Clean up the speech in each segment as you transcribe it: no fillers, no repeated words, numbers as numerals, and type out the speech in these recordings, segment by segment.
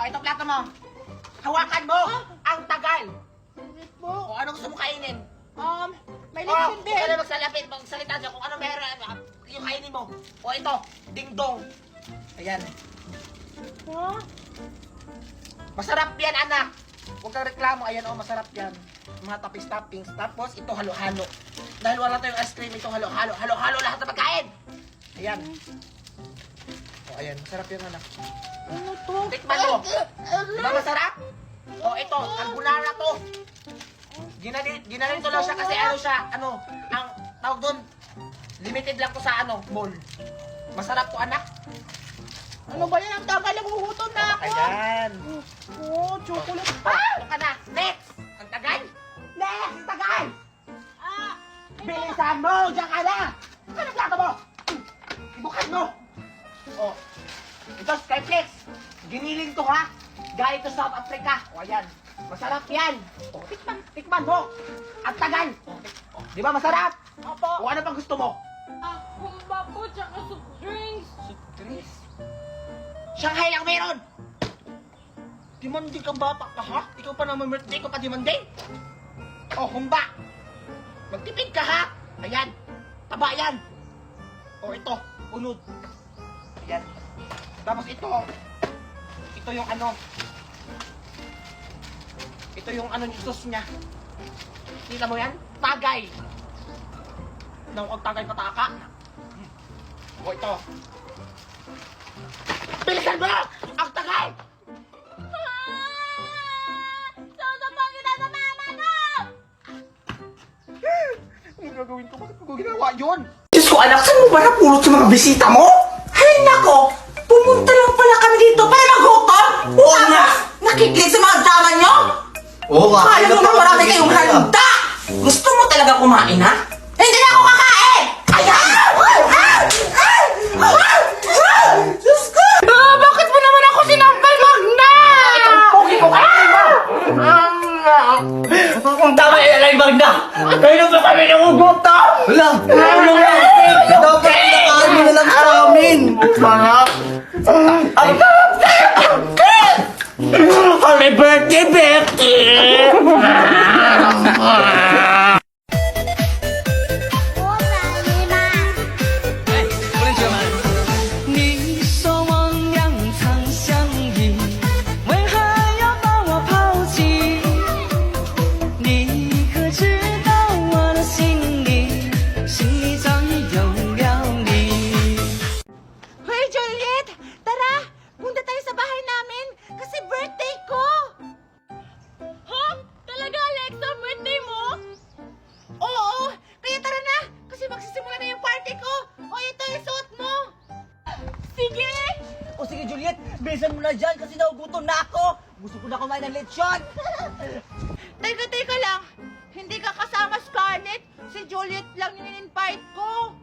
ito plato mo. Hawakan mo. Ang tagal. Init po. O, ano gusto mo kainin? May Oh, lipsin din. ikaw na magsalapit, magsalita siya kung ano meron, yung kainin mo. O, ito, ding-dong. Ayan. Ha? Masarap yan, anak. Huwag kang reklamo. Ayan, oh, masarap yan. Mga toppings. Tapos, ito halo-halo. Dahil wala tayong ice cream, ito halo-halo. Halo-halo lahat ng pagkain. Ayan. O, ayan. Masarap yan, anak. Ano to? Tikman mo. Diba masarap? O, ito. Carbonara to. Ginalito lang siya kasi ang tawag doon, limited lang to sa mall. Masarap to, anak. Ano ba yan? Ang tagal, nagugutom na ako. Ayan. Oh, chocolate. Ano ka na? Next! Ang tagal! Next! Ang tagal! Bilisan mo! Diyan ka na! Ano plato mo? Ibukan mo! Oh. Ito, Skyflex. Giniling to, ha? Galing to South Africa. O, ayan. Masarap yan. O, tikman mo. Ang tagal. O, di ba masarap? Opo. O, ano pang gusto mo? Kumba po, tsaka soup drinks. Chris? Shanghai lang meron! Demanding kang bata ka, ha? Ikaw pa naman birthday ko pa demanding? Oh, humba! Magtipid ka, ha? Ayan! Taba yan! O, ito, unod. Ayan. Tapos ito yung ito yung yung sauce niya. Kita mo yan? Tagay! Nang tagay pataka. O, ito. Bilisan mo! Ang tagal! Sasabangin na sa mama ko! Ano gagawin ko? Bakit ko ginawa yun? Diyos ko, anak, saan mo ba napulot sa mga bisita mo? Hay nako! Pumunta lang pala kami dito para maghutom! Oo nga! Nakikinig sa mga dama nyo? Oo nga. Kaya mo naman marami kayong handa! Gusto mo talaga kumain, ha? Hindi na ako kakain! Ayan! Diyos ko! Bakit mo naman ako sinampal, Magna? Itong pogi ko kaya mo! Kung tama yan lang, Magda! Kayo ba kami nangugutom? Wala! Ano nga? Dapat nakain mo na lang sa amin! Sarap! Happy birthday, Becky!你说忘两场相依，为何要把我抛弃？你可知道我的心里早已有了你。 Hoy, Juliet! Tara! Punta tayo sa bahay namin kasi birthday ko! Ha? Talaga, Alexa? Birthday mo? Oo! Kaya tara na! Kasi magsisimula na yung party ko! O, ito yung suot mo! Sige! O sige, Juliet, bilisan mo na dyan kasi nagugutom na ako! Gusto ko na kumain ng lechon! Teka lang! Hindi ka kasama, Scarlett! Si Juliet lang yung in-invite ko!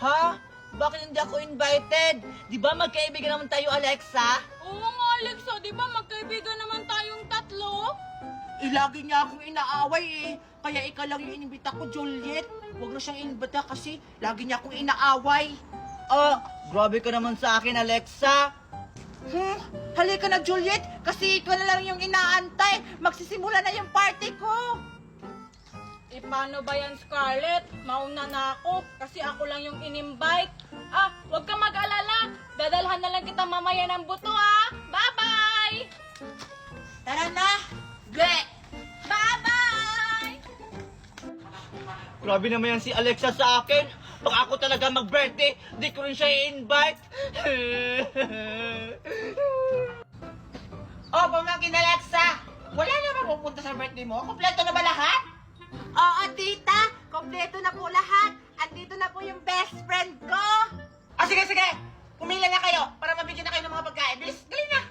Ha? Bakit hindi ako invited? Di ba magkaibigan naman tayo, Alexa? Oo nga, Alexa! Di ba magkaibigan naman tayong tatlo? Lagi niya akong inaaway eh. Kaya ikaw lang yung inimbita ko, Juliet. Huwag na siyang inimbita kasi lagi niya akong inaaway. Grabe ka naman sa akin, Alexa! Halika na, Juliet, kasi ikaw na lang yung inaantay. Magsisimula na yung party ko. Paano ba yan, Scarlett? Mauna na ako kasi ako lang yung in-invite. Huwag ka mag-alala. Dadalhan na lang kita mamaya ng buto, Bye-bye! Tara na! Gle! Bye-bye! Grabe naman yan si Alexa sa akin. Pag ako talaga mag-birthday, di ko rin siya i-invite. Pamangkin Alexa! Wala na ba pupunta sa birthday mo? Kompleto na ba lahat? Oo, tita! Kompleto na po lahat. Andito na po yung best friend ko. Sige! Pumila na kayo para mabigyan na kayo ng mga pagkain. Bilis, galing na!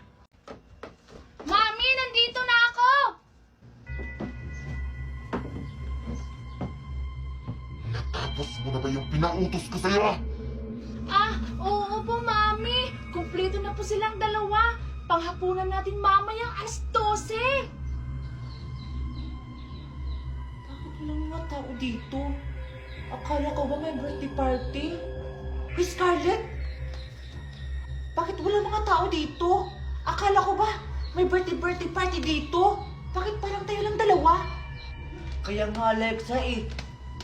Mami, nandito na ako! Tapos mo na ba yung pinautos ko sa'yo? Oo po, Mami. Kumpleto na po silang dalawa. Panghapunan natin mamayang alas 12. Bakit walang mga tao dito? Akala ko ba may birthday party? Hey, Scarlett! Bakit walang mga tao dito? Akala ko ba May birthday party dito. Bakit parang tayo lang dalawa? Kaya nga, Alexa,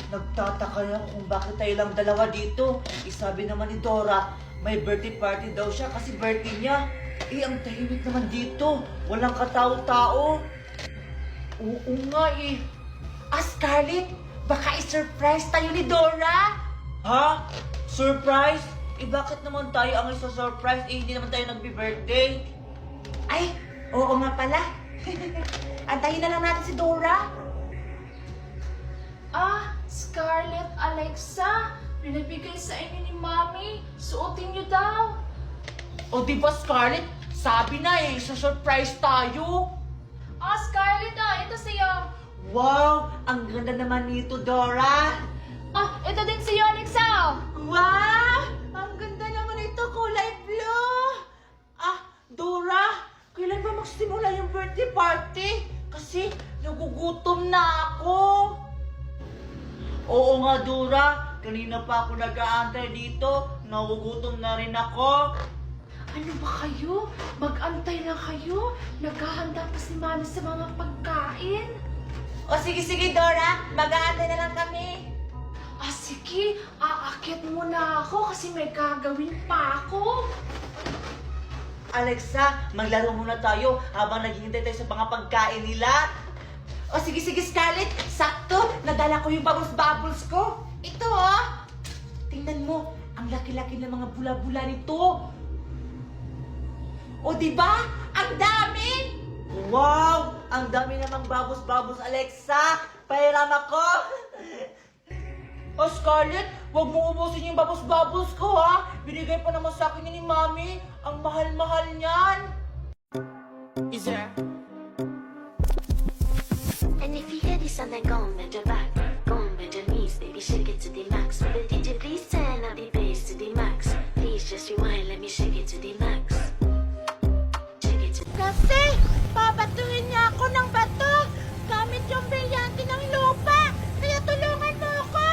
nagtataka na ako kung bakit tayo lang dalawa dito. Sabi naman ni Dora, may birthday party daw siya kasi birthday niya. Ang tahimik naman dito. Walang katao-tao. Oo nga Scarlett, baka i-surprise tayo ni Dora. Ha? Surprise? Bakit naman tayo ang isa-surprise? Hindi naman tayo nagbi-birthday. Ay, oo nga pala. Antayin na lang natin si Dora. Scarlett, Alexa, pinabigay sa inyo ni Mami. Suotin niyo daw. O di ba Scarlett, sabi na isa-surprise tayo. Scarlett, ito sa'yo. Wow! Ang ganda naman nito, Dora! Ito din sa'yo, Alexa. Wow! Ang ganda naman ito, kulay blue. Dora, kailan ba magsimula yung birthday party? Kasi nagugutom na ako. Oo nga, Dora. Kanina pa ako nag-aantay dito. Nagugutom na rin ako. Ano ba kayo? Mag-antay lang kayo. Naghahanda pa si Mami sa mga pagkain. O sige, Dora, mag-aantay na lang kami. Sige, aakyat muna ako kasi may gagawin pa ako. Alexa, maglaro muna tayo habang naghihintay tayo sa mga pagkain nila. O sige, Scarlett, sakto, nadala ko yung bubbles ko. Ito tingnan mo, ang laki-laki ng mga bula-bula nito. O diba? Ang dami! Wow! Ang dami namang babos-babos, Alexa! Pahiram ako! Scarlett, huwag mo ubusin yung bubbles ko Binigay pa naman sa akin ni Mami. Ang mahal-mahal niyan. And if you hear this song, then go and bend your back. Go and bend your knees, baby, shake it to the max. Will the DJ please turn up the bass to the max? Please just rewind, let me shake it to the max. Shake it to Kasi, babatuhin niya ako ng bato gamit yung brilyante ng lupa. Kaya tulungan mo ako.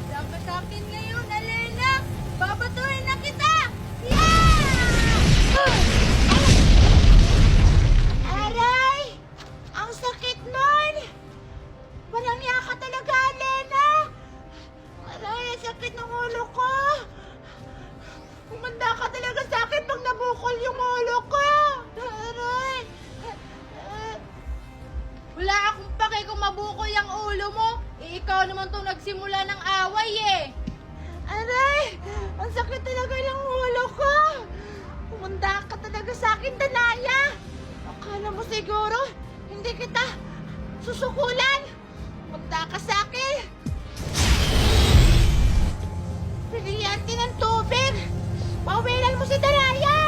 Dapat sa akin ngayon, Alena. Babatuhin na kita. Aray! Ang sakit nun! Walang yaka talaga, Alena! Aray, ang sakit ng ulo ko! Umanda ka talaga sa akin pag nabukol yung ulo ko! Aray! Wala akong pake kung mabukol yung ulo mo. Ikaw naman itong nagsimula ng away Aray! Ang sakit talaga ng ulo ko! Umanda ka talaga sa akin, Danaya! Akala mo siguro, hindi kita susukulan! Umanda ka sa akin! Brilyante ng tubig! Pawilan mo si Danaya!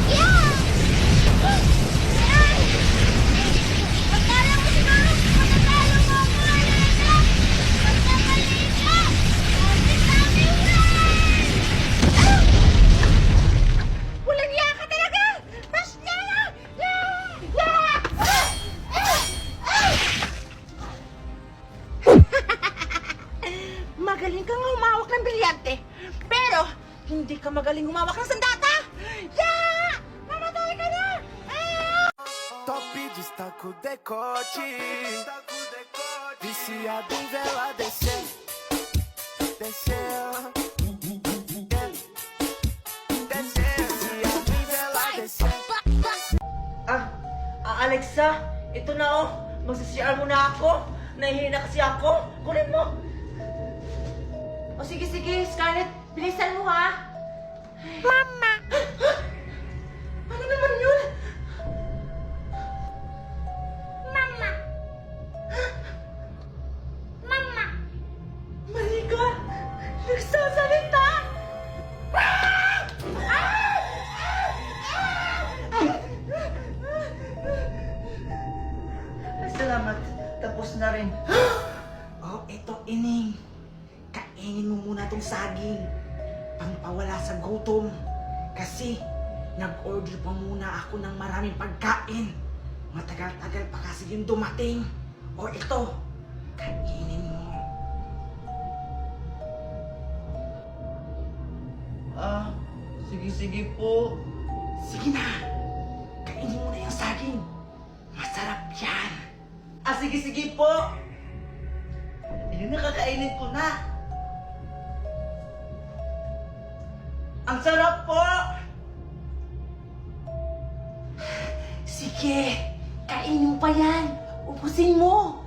Yeah! Akala mo siguro, matatalo mo ako, Alena! Magkamali ka! Sabi walang iya ka talaga! Mas niya! Magaling kang humawak ng brilyante, pero hindi ka magaling humawak ng sandata! Yeah! Mamatay ka na! Top destaca o decote, viciado em vela descer, descer, descer, viciado em vela descer. Alexa, ito na Magsasiyar mo na ako. Nahihina kasi ako. Kunin mo. O sige, Scarlett, bilisan mo Mama! Ano naman yun? Mama! Mama! Marika! Nagsasalita! Salamat. Tapos na rin. Eto, Ining. Kainin mo muna tong saging. Pampawala sa gutom. Kasi, nag-order pa muna ako ng maraming pagkain. Matagal-tagal pa kasi yung dumating. Ito, kainin mo. Sige po. Sige na. sige po. Ayun, nakakainin ko na. Ang sarap po! Sige, kainin mo pa yan. Ubusin mo.